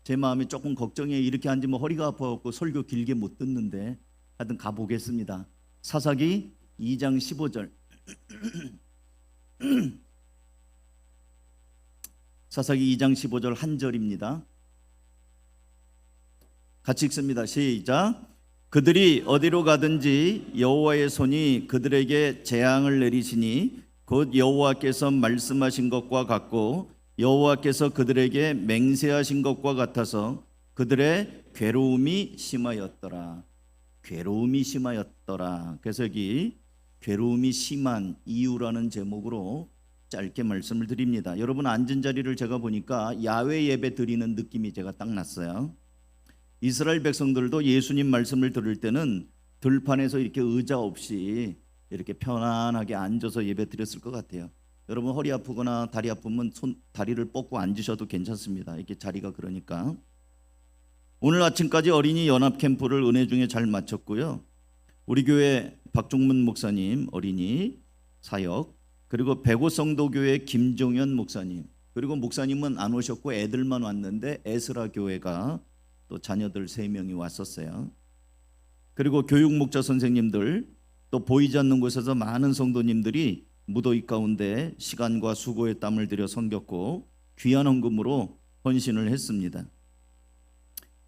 제 마음이 조금 걱정해. 이렇게 앉으면 허리가 아파갖고 설교 길게 못 듣는데 하여튼 가보겠습니다. 사사기 2장 15절. 사사기 2장 15절 한 절입니다. 같이 읽습니다. 시작. 그들이 어디로 가든지 여호와의 손이 그들에게 재앙을 내리시니 곧 여호와께서 말씀하신 것과 같고 여호와께서 그들에게 맹세하신 것과 같아서 그들의 괴로움이 심하였더라. 괴로움이 심하였더라. 그래서 여기 괴로움이 심한 이유라는 제목으로 짧게 말씀을 드립니다. 여러분 앉은 자리를 제가 보니까 야외 예배 드리는 느낌이 제가 딱 났어요. 이스라엘 백성들도 예수님 말씀을 들을 때는 들판에서 이렇게 의자 없이 이렇게 편안하게 앉아서 예배 드렸을 것 같아요. 여러분 허리 아프거나 다리 아프면 다리를 뻗고 앉으셔도 괜찮습니다. 이렇게 자리가 그러니까. 오늘 아침까지 어린이 연합 캠프를 은혜 중에 잘 마쳤고요. 우리 교회 박종문 목사님 어린이 사역, 그리고 백오성도교회 김종현 목사님, 그리고 목사님은 안 오셨고 애들만 왔는데 에스라 교회가 또 자녀들 3명이 왔었어요. 그리고 교육 목자 선생님들, 또 보이지 않는 곳에서 많은 성도님들이 무더위 가운데 시간과 수고의 땀을 들여 섬겼고 귀한 헌금으로 헌신을 했습니다.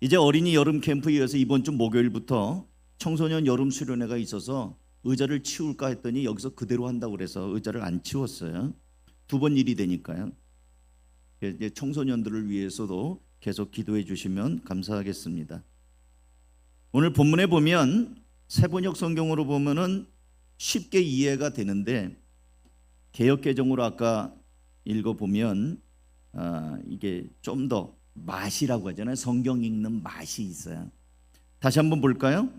이제 어린이 여름 캠프에 이어서 이번 주 목요일부터 청소년 여름 수련회가 있어서 의자를 치울까 했더니 여기서 그대로 한다고 그래서 의자를 안 치웠어요. 2번 일이 되니까요. 이제 청소년들을 위해서도 계속 기도해 주시면 감사하겠습니다. 오늘 본문에 보면 세번역 성경으로 보면은 쉽게 이해가 되는데 개역개정으로 아까 읽어보면 이게 좀 더 맛이라고 하잖아요. 성경 읽는 맛이 있어요. 다시 한번 볼까요?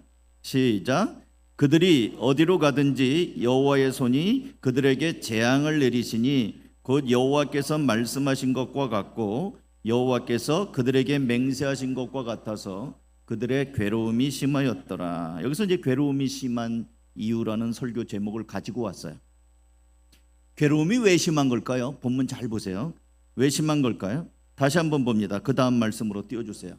시작. 그들이 어디로 가든지 여호와의 손이 그들에게 재앙을 내리시니 곧 여호와께서 말씀하신 것과 같고 여호와께서 그들에게 맹세하신 것과 같아서 그들의 괴로움이 심하였더라. 여기서 이제 괴로움이 심한 이유라는 설교 제목을 가지고 왔어요. 괴로움이 왜 심한 걸까요? 본문 잘 보세요. 왜 심한 걸까요? 다시 한번 봅니다. 그 다음 말씀으로 띄워주세요.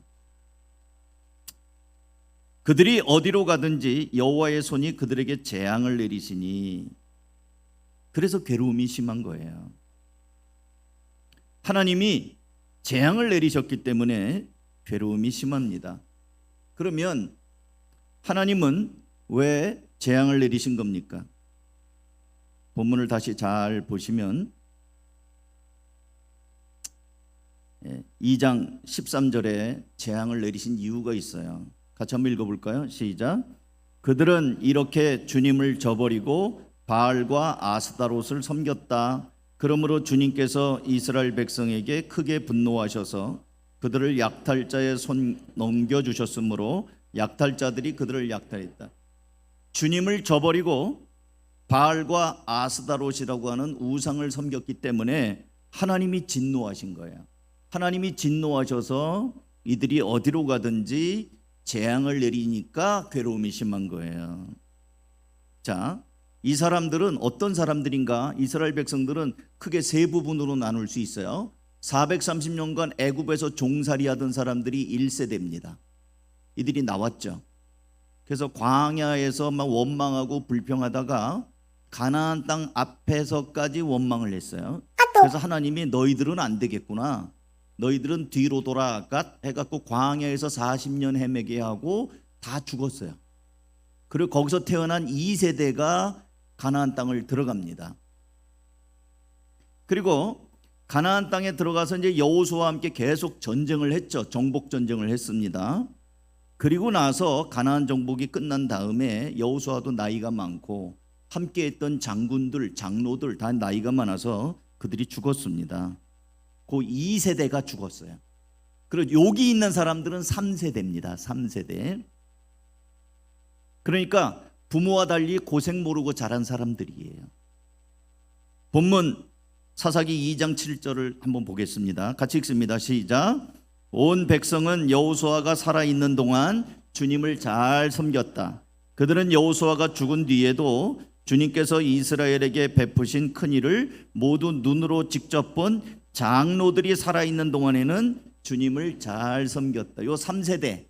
그들이 어디로 가든지 여호와의 손이 그들에게 재앙을 내리시니, 그래서 괴로움이 심한 거예요. 하나님이 재앙을 내리셨기 때문에 괴로움이 심합니다. 그러면 하나님은 왜 재앙을 내리신 겁니까? 본문을 다시 잘 보시면 2장 13절에 재앙을 내리신 이유가 있어요. 같이 한번 읽어볼까요? 시작. 그들은 이렇게 주님을 저버리고 바알과 아스다롯을 섬겼다. 그러므로 주님께서 이스라엘 백성에게 크게 분노하셔서 그들을 약탈자의 손 넘겨주셨으므로 약탈자들이 그들을 약탈했다. 주님을 저버리고 바알과 아스다롯이라고 하는 우상을 섬겼기 때문에 하나님이 진노하신 거예요. 하나님이 진노하셔서 이들이 어디로 가든지 재앙을 내리니까 괴로움이 심한 거예요. 자, 이 사람들은 어떤 사람들인가? 이스라엘 백성들은 크게 3부분으로 나눌 수 있어요. 430년간 애굽에서 종살이하던 사람들이 1세대입니다. 이들이 나왔죠. 그래서 광야에서 막 원망하고 불평하다가 가나안 땅 앞에서까지 원망을 했어요. 그래서 하나님이 너희들은 안 되겠구나, 너희들은 뒤로 돌아가 해갖고 광야에서 40년 헤매게 하고 다 죽었어요. 그리고 거기서 태어난 2세대가 가나안 땅을 들어갑니다. 그리고 가나안 땅에 들어가서 이제 여호수아와 함께 계속 전쟁을 했죠. 정복 전쟁을 했습니다. 그리고 나서 가나안 정복이 끝난 다음에 여호수아도 나이가 많고 함께했던 장군들, 장로들 다 나이가 많아서 그들이 죽었습니다. 그 2세대가 죽었어요. 그리고 여기 있는 사람들은 3세대입니다. 3세대. 그러니까 부모와 달리 고생 모르고 자란 사람들이에요. 본문 사사기 2장 7절을 한번 보겠습니다. 같이 읽습니다. 시작. 온 백성은 여호수아가 살아있는 동안 주님을 잘 섬겼다. 그들은 여호수아가 죽은 뒤에도 주님께서 이스라엘에게 베푸신 큰 일을 모두 눈으로 직접 본 장로들이 살아있는 동안에는 주님을 잘 섬겼다. 요 3세대.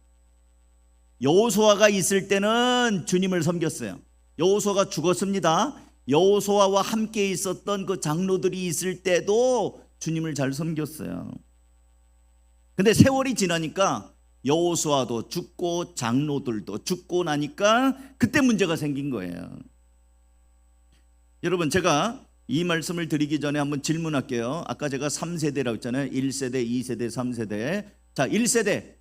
여호수아가 있을 때는 주님을 섬겼어요. 여호수아가 죽었습니다. 여호수아와 함께 있었던 그 장로들이 있을 때도 주님을 잘 섬겼어요. 근데 세월이 지나니까 여호수아도 죽고 장로들도 죽고 나니까 그때 문제가 생긴 거예요. 여러분, 제가 이 말씀을 드리기 전에 한번 질문할게요. 아까 제가 3세대라고 했잖아요. 1세대, 2세대, 3세대. 자, 1세대.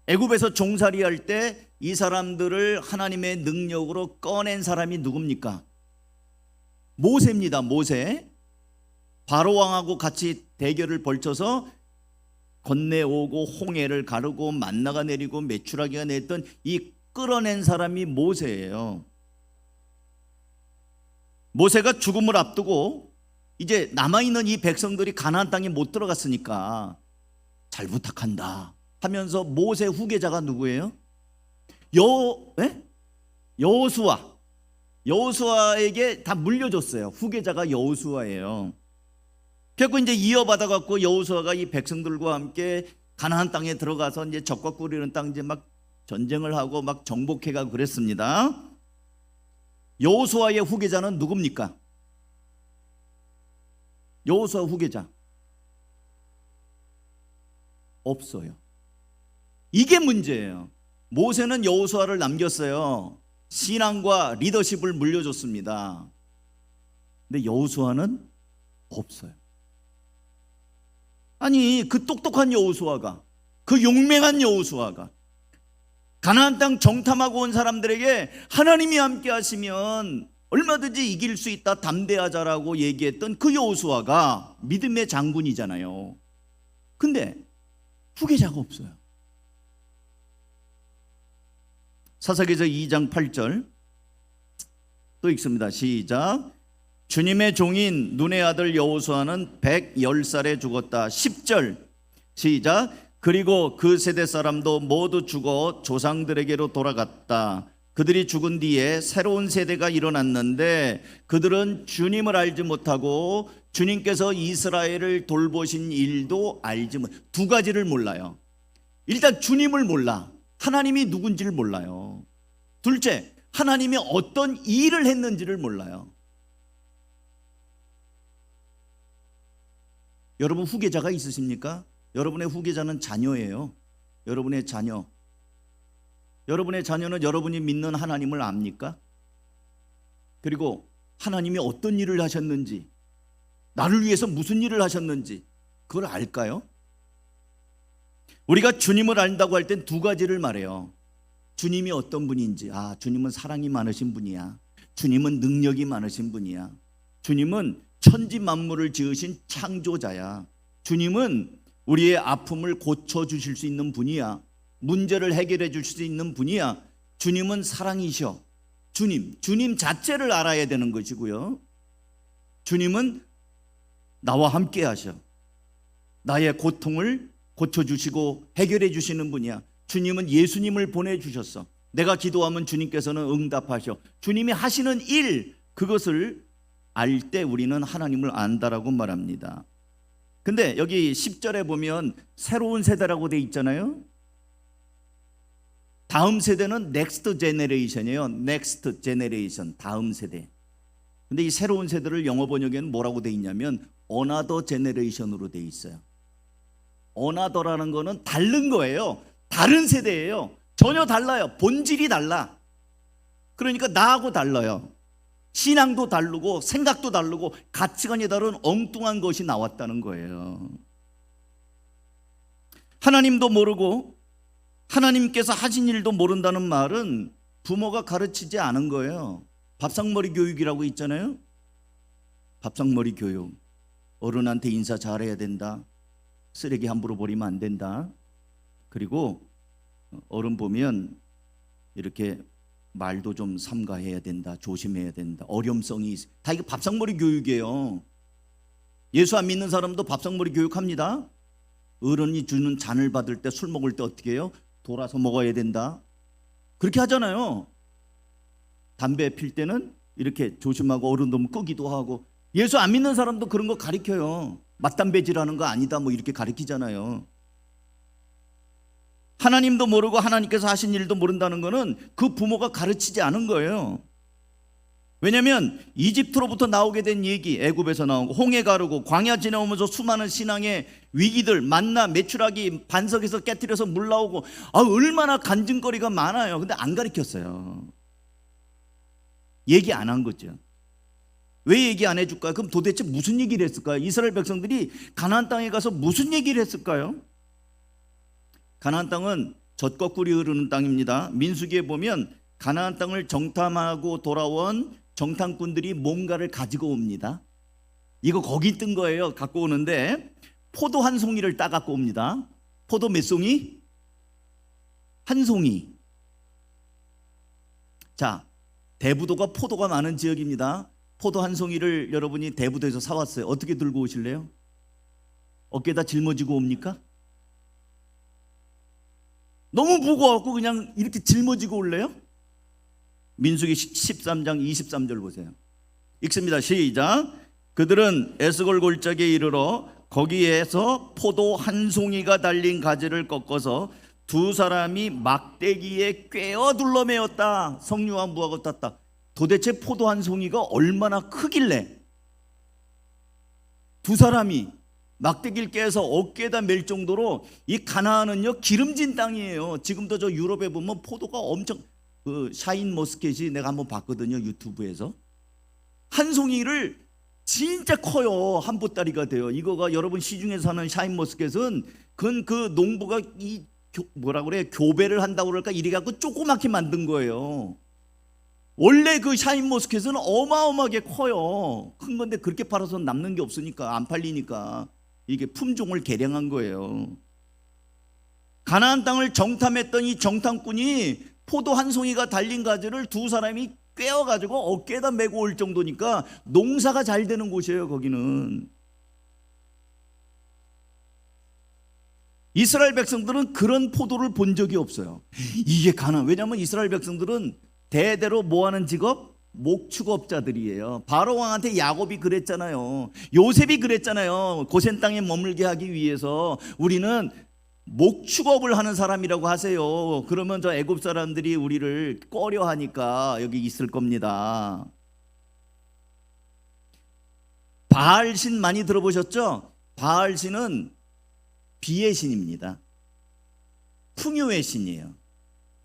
애굽에서 종살이 할 때 이 사람들을 하나님의 능력으로 꺼낸 사람이 누굽니까? 모세입니다. 모세. 바로 왕하고 같이 대결을 벌쳐서 건네오고 홍해를 가르고 만나가 내리고 메추라기가 냈던 이 끌어낸 사람이 모세예요. 모세가 죽음을 앞두고 이제 남아있는 이 백성들이 가나안 땅에 못 들어갔으니까 잘 부탁한다 하면서 모세 후계자가 누구예요? 여호수아에게 다 물려줬어요. 후계자가 여호수아예요. 결국 이제 이어받아 갖고 여호수아가 이 백성들과 함께 가나안 땅에 들어가서 이제 적과 꾸리는 땅 이제 막 전쟁을 하고 막 정복해가고 그랬습니다. 여호수아의 후계자는 누굽니까? 여호수아 후계자 없어요. 이게 문제예요. 모세는 여호수아를 남겼어요. 신앙과 리더십을 물려줬습니다. 근데 여호수아는 없어요. 아니, 그 똑똑한 여호수아가, 그 용맹한 여호수아가 가나안 땅 정탐하고 온 사람들에게 하나님이 함께 하시면 얼마든지 이길 수 있다, 담대하자라고 얘기했던 그 여호수아가 믿음의 장군이잖아요. 근데 후계자가 없어요. 사사기서 2장 8절 또 읽습니다. 시작. 주님의 종인 눈의 아들 여호수아는 110살에 죽었다. 10절 시작. 그리고 그 세대 사람도 모두 죽어 조상들에게로 돌아갔다. 그들이 죽은 뒤에 새로운 세대가 일어났는데 그들은 주님을 알지 못하고 주님께서 이스라엘을 돌보신 일도 알지 못. 두 가지를 몰라요. 일단 주님을 몰라. 하나님이 누군지를 몰라요. 둘째, 하나님이 어떤 일을 했는지를 몰라요. 여러분 후계자가 있으십니까? 여러분의 후계자는 자녀예요. 여러분의 자녀. 여러분의 자녀는 여러분이 믿는 하나님을 압니까? 그리고 하나님이 어떤 일을 하셨는지, 나를 위해서 무슨 일을 하셨는지 그걸 알까요? 우리가 주님을 안다고 할 땐 두 가지를 말해요. 주님이 어떤 분인지. 주님은 사랑이 많으신 분이야. 주님은 능력이 많으신 분이야. 주님은 천지 만물을 지으신 창조자야. 주님은 우리의 아픔을 고쳐주실 수 있는 분이야. 문제를 해결해 주실 수 있는 분이야. 주님은 사랑이셔. 주님 자체를 알아야 되는 것이고요. 주님은 나와 함께 하셔. 나의 고통을 고쳐주시고 해결해 주시는 분이야. 주님은 예수님을 보내주셨어. 내가 기도하면 주님께서는 응답하셔. 주님이 하시는 일, 그것을 알 때 우리는 하나님을 안다라고 말합니다. 근데 여기 10절에 보면 새로운 세대라고 돼 있잖아요. 다음 세대는 넥스트 제너레이션이에요. 넥스트 제너레이션, 다음 세대. 근데 이 새로운 세대를 영어 번역에는 뭐라고 돼 있냐면 어나더 제너레이션으로 돼 있어요. 어나더라는 거는 다른 거예요. 다른 세대예요. 전혀 달라요. 본질이 달라. 그러니까 나하고 달라요. 신앙도 다르고 생각도 다르고 가치관이 다른 엉뚱한 것이 나왔다는 거예요. 하나님도 모르고 하나님께서 하신 일도 모른다는 말은 부모가 가르치지 않은 거예요. 밥상머리 교육이라고 있잖아요. 밥상머리 교육. 어른한테 인사 잘해야 된다. 쓰레기 함부로 버리면 안 된다. 그리고 어른 보면 이렇게 말도 좀 삼가해야 된다. 조심해야 된다. 어렴성이 다 이거 밥상머리 교육이에요. 예수 안 믿는 사람도 밥상머리 교육합니다. 어른이 주는 잔을 받을 때, 술 먹을 때 어떻게 해요? 돌아서 먹어야 된다. 그렇게 하잖아요. 담배 필 때는 이렇게 조심하고 어른 너무 끄기도 하고. 예수 안 믿는 사람도 그런 거 가르쳐요. 맞담배질하는 거 아니다 뭐 이렇게 가르치잖아요. 하나님도 모르고 하나님께서 하신 일도 모른다는 것은 그 부모가 가르치지 않은 거예요. 왜냐하면 이집트로부터 나오게 된 얘기, 애굽에서 나오고 홍해 가르고 광야 지나오면서 수많은 신앙의 위기들, 만나 메추라기 반석에서 깨뜨려서 물 나오고, 얼마나 간증거리가 많아요. 근데 안 가르쳤어요. 얘기 안 한 거죠. 왜 얘기 안 해줄까요? 그럼 도대체 무슨 얘기를 했을까요? 이스라엘 백성들이 가나안 땅에 가서 무슨 얘기를 했을까요? 가나안 땅은 젖과 꿀이 흐르는 땅입니다. 민수기에 보면 가나안 땅을 정탐하고 돌아온 정탐꾼들이 뭔가를 가지고 옵니다. 이거 거기 뜬 거예요. 갖고 오는데 포도 한 송이를 따 갖고 옵니다. 포도 몇 송이? 한 송이. 자, 대부도가 포도가 많은 지역입니다. 포도 한 송이를 여러분이 대부도에서 사왔어요. 어떻게 들고 오실래요? 어깨에다 짊어지고 옵니까? 너무 무거워갖고 그냥 이렇게 짊어지고 올래요? 민수기 13장 23절 보세요. 읽습니다. 시작. 그들은 에스골 골짜기에 이르러 거기에서 포도 한 송이가 달린 가지를 꺾어서 두 사람이 막대기에 꿰어 둘러매었다. 석류와 무화과 땄다. 도대체 포도 한 송이가 얼마나 크길래 두 사람이 막대기를 깨서 어깨에다 맬 정도로, 이 가나안은요 기름진 땅이에요. 지금도 저 유럽에 보면 포도가 엄청, 그 샤인 머스켓이 내가 한번 봤거든요, 유튜브에서. 한 송이를 진짜 커요. 한 보따리가 돼요. 이거가 여러분 시중에 사는 샤인 머스켓은 그건 그 농부가 뭐라 그래, 교배를 한다고 그럴까, 이래 갖고 조그맣게 만든 거예요. 원래 그 샤인 머스켓은 어마어마하게 커요. 큰 건데 그렇게 팔아서 남는 게 없으니까, 안 팔리니까 이게 품종을 개량한 거예요. 가나안 땅을 정탐했던 이 정탐꾼이 포도 한 송이가 달린 가지를 두 사람이 꿰어가지고 어깨에다 메고 올 정도니까 농사가 잘 되는 곳이에요. 거기는. 이스라엘 백성들은 그런 포도를 본 적이 없어요. 이게 가나안. 왜냐하면 이스라엘 백성들은 대대로 뭐하는 직업? 목축업자들이에요. 바로 왕한테 야곱이 그랬잖아요. 요셉이 그랬잖아요. 고센 땅에 머물게 하기 위해서 우리는 목축업을 하는 사람이라고 하세요. 그러면 저 애굽 사람들이 우리를 꺼려 하니까 여기 있을 겁니다. 바알신 많이 들어보셨죠? 바알신은 비의 신입니다. 풍요의 신이에요.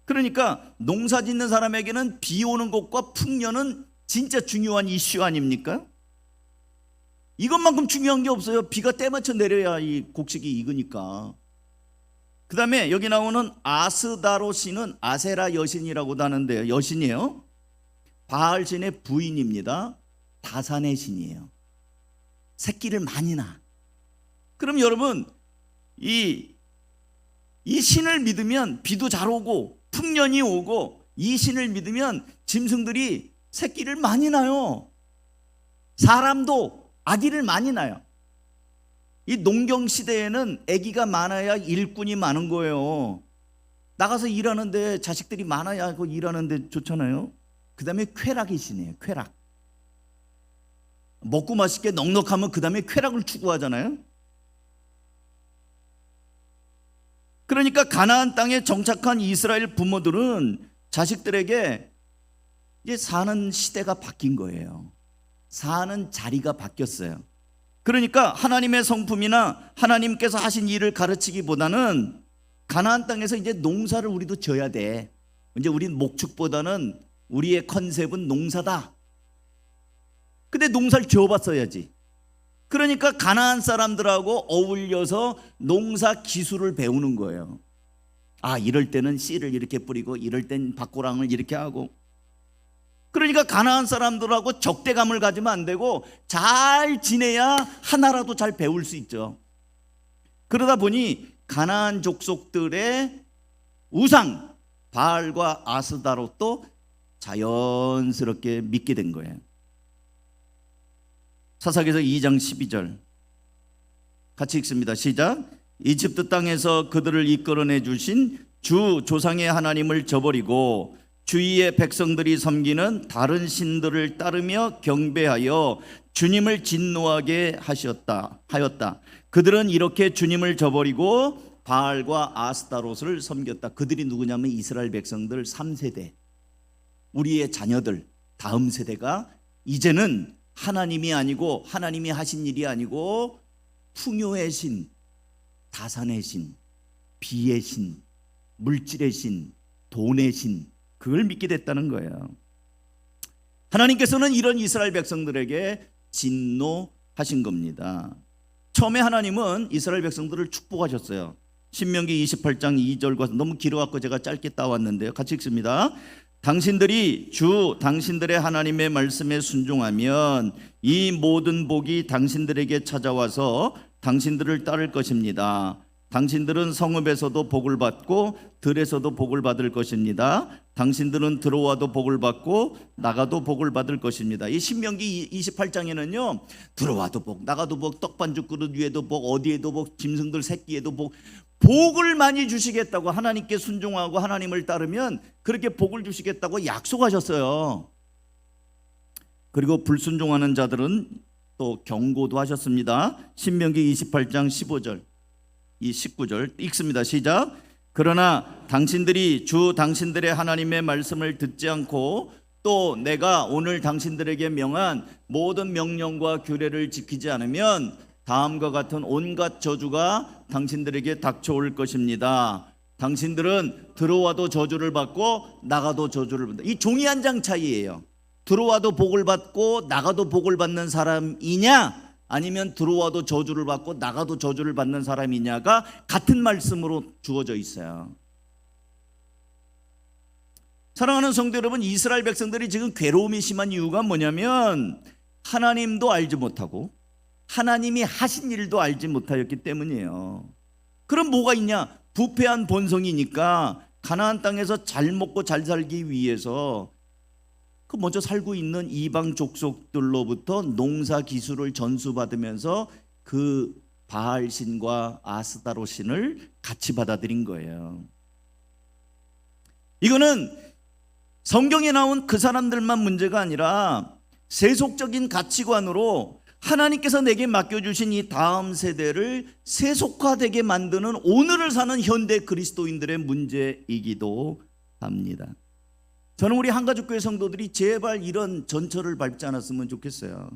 그러니까 농사 짓는 사람에게는 비 오는 것과 풍년은 진짜 중요한 이슈 아닙니까? 이것만큼 중요한 게 없어요. 비가 때맞춰 내려야 이 곡식이 익으니까. 그 다음에 여기 나오는 아스다로 신은 아세라 여신이라고도 하는데요, 여신이에요. 바알신의 부인입니다. 다산의 신이에요. 새끼를 많이 낳아. 그럼 여러분, 이 신을 믿으면 비도 잘 오고 풍년이 오고, 이 신을 믿으면 짐승들이 새끼를 많이 낳아요. 사람도 아기를 많이 낳아요. 이 농경 시대에는 아기가 많아야 일꾼이 많은 거예요. 나가서 일하는데 자식들이 많아야 그 일하는데 좋잖아요. 그 다음에 쾌락의 신이에요. 쾌락. 먹고 맛있게 넉넉하면 그 다음에 쾌락을 추구하잖아요. 그러니까 가나안 땅에 정착한 이스라엘 부모들은 자식들에게 이제 사는 시대가 바뀐 거예요. 사는 자리가 바뀌었어요. 그러니까 하나님의 성품이나 하나님께서 하신 일을 가르치기보다는 가나안 땅에서 이제 농사를 우리도 져야 돼. 이제 우린 목축보다는 우리의 컨셉은 농사다. 근데 농사를 지어봤어야지. 그러니까 가나안 사람들하고 어울려서 농사 기술을 배우는 거예요. 이럴 때는 씨를 이렇게 뿌리고, 이럴 땐 밭고랑을 이렇게 하고. 그러니까 가나안 사람들하고 적대감을 가지면 안 되고 잘 지내야 하나라도 잘 배울 수 있죠. 그러다 보니 가나안 족속들의 우상 바알과 아스다롯도 자연스럽게 믿게 된 거예요. 사사기서 2장 12절 같이 읽습니다. 시작. 이집트 땅에서 그들을 이끌어내 주신 주 조상의 하나님을 저버리고 주위의 백성들이 섬기는 다른 신들을 따르며 경배하여 주님을 진노하게 하였다. 그들은 이렇게 주님을 저버리고 바알과 아스타롯을 섬겼다. 그들이 누구냐면 이스라엘 백성들 3세대, 우리의 자녀들, 다음 세대가 이제는 하나님이 아니고, 하나님이 하신 일이 아니고 풍요의 신, 다산의 신, 비의 신, 물질의 신, 돈의 신, 그걸 믿게 됐다는 거예요. 하나님께서는 이런 이스라엘 백성들에게 진노하신 겁니다. 처음에 하나님은 이스라엘 백성들을 축복하셨어요. 신명기 28장 2절과, 너무 길어갖고 제가 짧게 따왔는데요, 같이 읽습니다. 당신들이 주 당신들의 하나님의 말씀에 순종하면 이 모든 복이 당신들에게 찾아와서 당신들을 따를 것입니다. 당신들은 성읍에서도 복을 받고 들에서도 복을 받을 것입니다. 당신들은 들어와도 복을 받고 나가도 복을 받을 것입니다. 이 신명기 28장에는요, 들어와도 복, 나가도 복, 떡반죽 그릇 위에도 복, 어디에도 복, 짐승들 새끼에도 복, 복을 많이 주시겠다고, 하나님께 순종하고 하나님을 따르면 그렇게 복을 주시겠다고 약속하셨어요. 그리고 불순종하는 자들은 또 경고도 하셨습니다. 신명기 28장 15절, 이 19절 읽습니다. 시작. 그러나 당신들이 주 당신들의 하나님의 말씀을 듣지 않고 또 내가 오늘 당신들에게 명한 모든 명령과 규례를 지키지 않으면 다음과 같은 온갖 저주가 당신들에게 닥쳐올 것입니다. 당신들은 들어와도 저주를 받고 나가도 저주를 받는다. 이 종이 한 장 차이예요. 들어와도 복을 받고 나가도 복을 받는 사람이냐, 아니면 들어와도 저주를 받고 나가도 저주를 받는 사람이냐가 같은 말씀으로 주어져 있어요. 사랑하는 성도 여러분, 이스라엘 백성들이 지금 괴로움이 심한 이유가 뭐냐면 하나님도 알지 못하고 하나님이 하신 일도 알지 못하였기 때문이에요. 그럼 뭐가 있냐? 부패한 본성이니까 가나안 땅에서 잘 먹고 잘 살기 위해서 그 먼저 살고 있는 이방 족속들로부터 농사 기술을 전수받으면서 그 바알 신과 아스타롯 신을 같이 받아들인 거예요. 이거는 성경에 나온 그 사람들만 문제가 아니라 세속적인 가치관으로 하나님께서 내게 맡겨주신 이 다음 세대를 세속화되게 만드는 오늘을 사는 현대 그리스도인들의 문제이기도 합니다. 저는 우리 한가족교회 성도들이 제발 이런 전철을 밟지 않았으면 좋겠어요.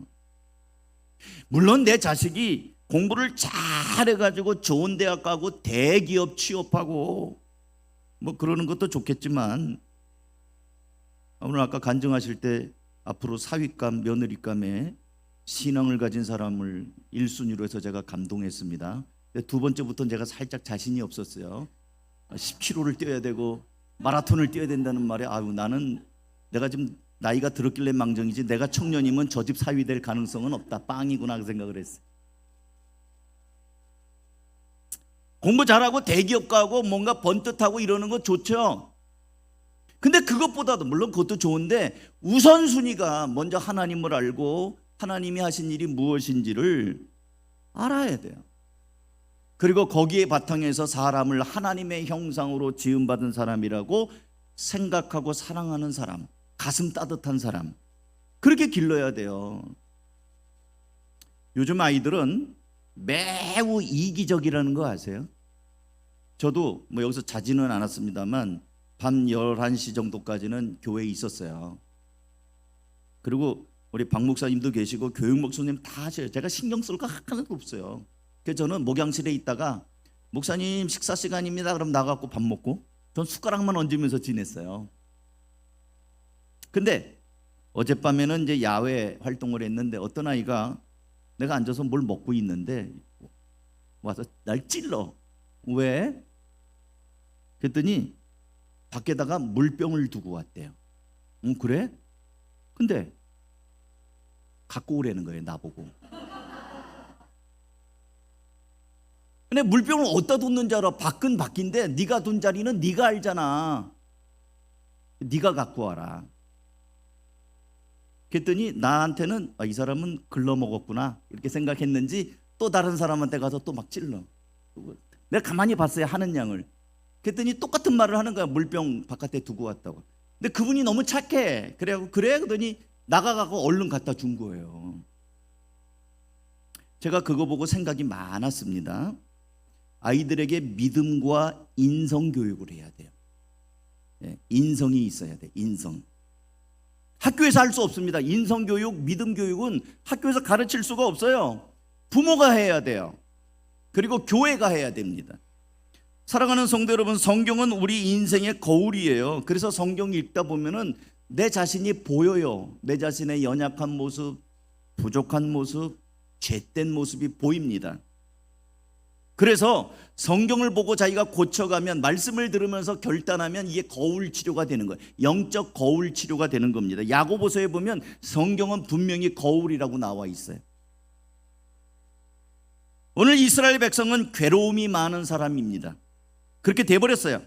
물론 내 자식이 공부를 잘해가지고 좋은 대학 가고 대기업 취업하고 뭐 그러는 것도 좋겠지만, 오늘 아까 간증하실 때 앞으로 사위감, 며느리감에 신앙을 가진 사람을 1순위로 해서 제가 감동했습니다. 두 번째부터는 제가 살짝 자신이 없었어요. 10km를 뛰어야 되고 마라톤을 뛰어야 된다는 말에 나는 내가 지금 나이가 들었길래 망정이지 내가 청년이면 저 집 사위 될 가능성은 없다, 빵이구나 그 생각을 했어요. 공부 잘하고 대기업 가고 뭔가 번듯하고 이러는 거 좋죠. 근데 그것보다도, 물론 그것도 좋은데 우선순위가 먼저 하나님을 알고 하나님이 하신 일이 무엇인지를 알아야 돼요. 그리고 거기에 바탕에서 사람을 하나님의 형상으로 지음받은 사람이라고 생각하고 사랑하는 사람, 가슴 따뜻한 사람, 그렇게 길러야 돼요. 요즘 아이들은 매우 이기적이라는 거 아세요? 저도 뭐 여기서 자지는 않았습니다만 밤 11시 정도까지는 교회에 있었어요. 그리고 우리 박 목사님도 계시고 교육 목사님 다 하셔요. 제가 신경 쓸 거 하나도 없어요. 그래서 저는 목양실에 있다가 목사님 식사 시간입니다, 그럼 나가고 밥 먹고 전 숟가락만 얹으면서 지냈어요. 근데 어젯밤에는 이제 야외 활동을 했는데 어떤 아이가 내가 앉아서 뭘 먹고 있는데 와서 날 찔러. 왜? 그랬더니 밖에다가 물병을 두고 왔대요. 그래? 근데 갖고 오라는 거예요, 나보고. 근데 물병을 어디다 뒀는 줄 알아? 밖은 밖인데 네가 둔 자리는 네가 알잖아. 네가 갖고 와라. 그랬더니 나한테는 이 사람은 글러먹었구나 이렇게 생각했는지 또 다른 사람한테 가서 또 막 찔러. 내가 가만히 봤어요, 하는 양을. 그랬더니 똑같은 말을 하는 거야. 물병 바깥에 두고 왔다고. 근데 그분이 너무 착해. 그래 그러더니 나가가고 얼른 갖다 준 거예요. 제가 그거 보고 생각이 많았습니다. 아이들에게 믿음과 인성 교육을 해야 돼요. 인성이 있어야 돼. 인성. 학교에서 할 수 없습니다. 인성 교육, 믿음 교육은 학교에서 가르칠 수가 없어요. 부모가 해야 돼요. 그리고 교회가 해야 됩니다. 사랑하는 성도 여러분, 성경은 우리 인생의 거울이에요. 그래서 성경 읽다 보면은 내 자신이 보여요. 내 자신의 연약한 모습, 부족한 모습, 죄된 모습이 보입니다. 그래서 성경을 보고 자기가 고쳐가면, 말씀을 들으면서 결단하면 이게 거울 치료가 되는 거예요. 영적 거울 치료가 되는 겁니다. 야고보서에 보면 성경은 분명히 거울이라고 나와 있어요. 오늘 이스라엘 백성은 괴로움이 많은 사람입니다. 그렇게 돼버렸어요.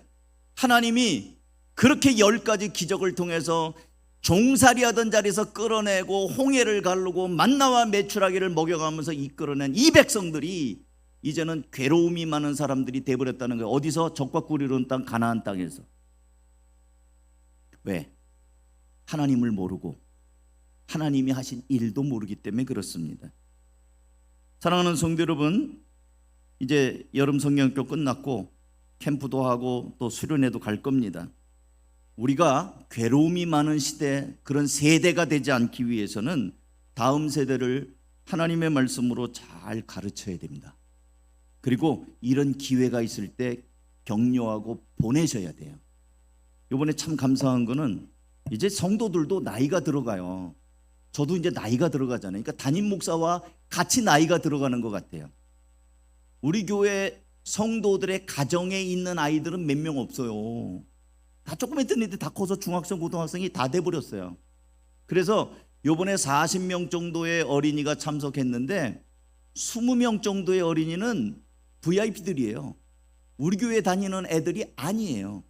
하나님이 그렇게 10가지 기적을 통해서 종살이하던 자리에서 끌어내고 홍해를 가르고 만나와 메추라기를 먹여가면서 이끌어낸 이 백성들이 이제는 괴로움이 많은 사람들이 돼버렸다는 거예요. 어디서? 적과 꿀이 흐르는 땅 가나안 땅에서. 왜? 하나님을 모르고 하나님이 하신 일도 모르기 때문에 그렇습니다. 사랑하는 성도 여러분, 이제 여름 성경학교 끝났고 캠프도 하고 또 수련회도 갈 겁니다. 우리가 괴로움이 많은 시대, 그런 세대가 되지 않기 위해서는 다음 세대를 하나님의 말씀으로 잘 가르쳐야 됩니다. 그리고 이런 기회가 있을 때 격려하고 보내셔야 돼요. 이번에 참 감사한 거는 이제 성도들도 나이가 들어가요. 저도 이제 나이가 들어가잖아요. 그러니까 담임 목사와 같이 나이가 들어가는 것 같아요. 우리 교회 성도들의 가정에 있는 아이들은 몇 명 없어요. 다 조금 했던 애들 다 커서 중학생, 고등학생이 다 돼버렸어요. 그래서 요번에 40명 정도의 어린이가 참석했는데 20명 정도의 어린이는 VIP들이에요. 우리 교회 다니는 애들이 아니에요.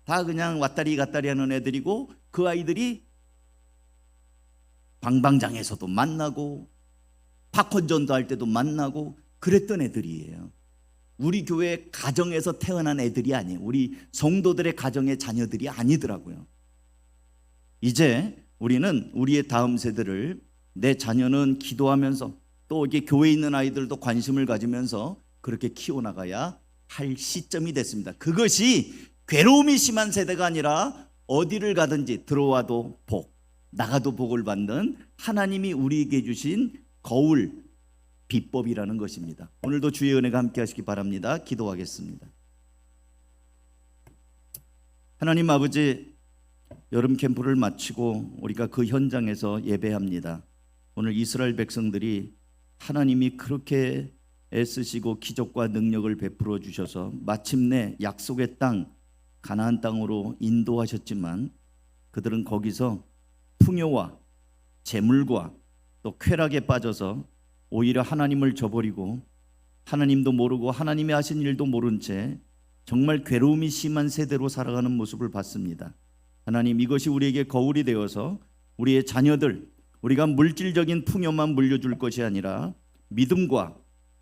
다 그냥 왔다리 갔다리 하는 애들이고, 그 아이들이 방방장에서도 만나고 팝콘전도 할 때도 만나고 그랬던 애들이에요. 우리 교회 가정에서 태어난 애들이 아니에요. 우리 성도들의 가정의 자녀들이 아니더라고요. 이제 우리는 우리의 다음 세대를, 내 자녀는 기도하면서 또 이게 교회에 있는 아이들도 관심을 가지면서 그렇게 키워나가야 할 시점이 됐습니다. 그것이 괴로움이 심한 세대가 아니라 어디를 가든지 들어와도 복, 나가도 복을 받는 하나님이 우리에게 주신 거울, 비법이라는 것입니다. 오늘도 주의 은혜가 함께 하시기 바랍니다. 기도하겠습니다. 하나님 아버지, 여름 캠프를 마치고 우리가 그 현장에서 예배합니다. 오늘 이스라엘 백성들이 하나님이 그렇게 애쓰시고 기적과 능력을 베풀어 주셔서 마침내 약속의 땅 가나안 땅으로 인도하셨지만, 그들은 거기서 풍요와 재물과 또 쾌락에 빠져서 오히려 하나님을 저버리고 하나님도 모르고 하나님이 하신 일도 모른 채 정말 괴로움이 심한 세대로 살아가는 모습을 봤습니다. 하나님, 이것이 우리에게 거울이 되어서 우리의 자녀들, 우리가 물질적인 풍요만 물려줄 것이 아니라 믿음과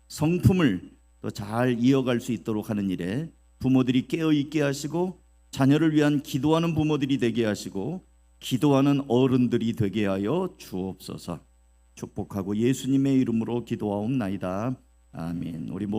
성품을 또 잘 이어갈 수 있도록 하는 일에 부모들이 깨어있게 하시고, 자녀를 위한 기도하는 부모들이 되게 하시고, 기도하는 어른들이 되게 하여 주옵소서. 축복하고 예수님의 이름으로 기도하옵나이다. 아멘. 우리 모두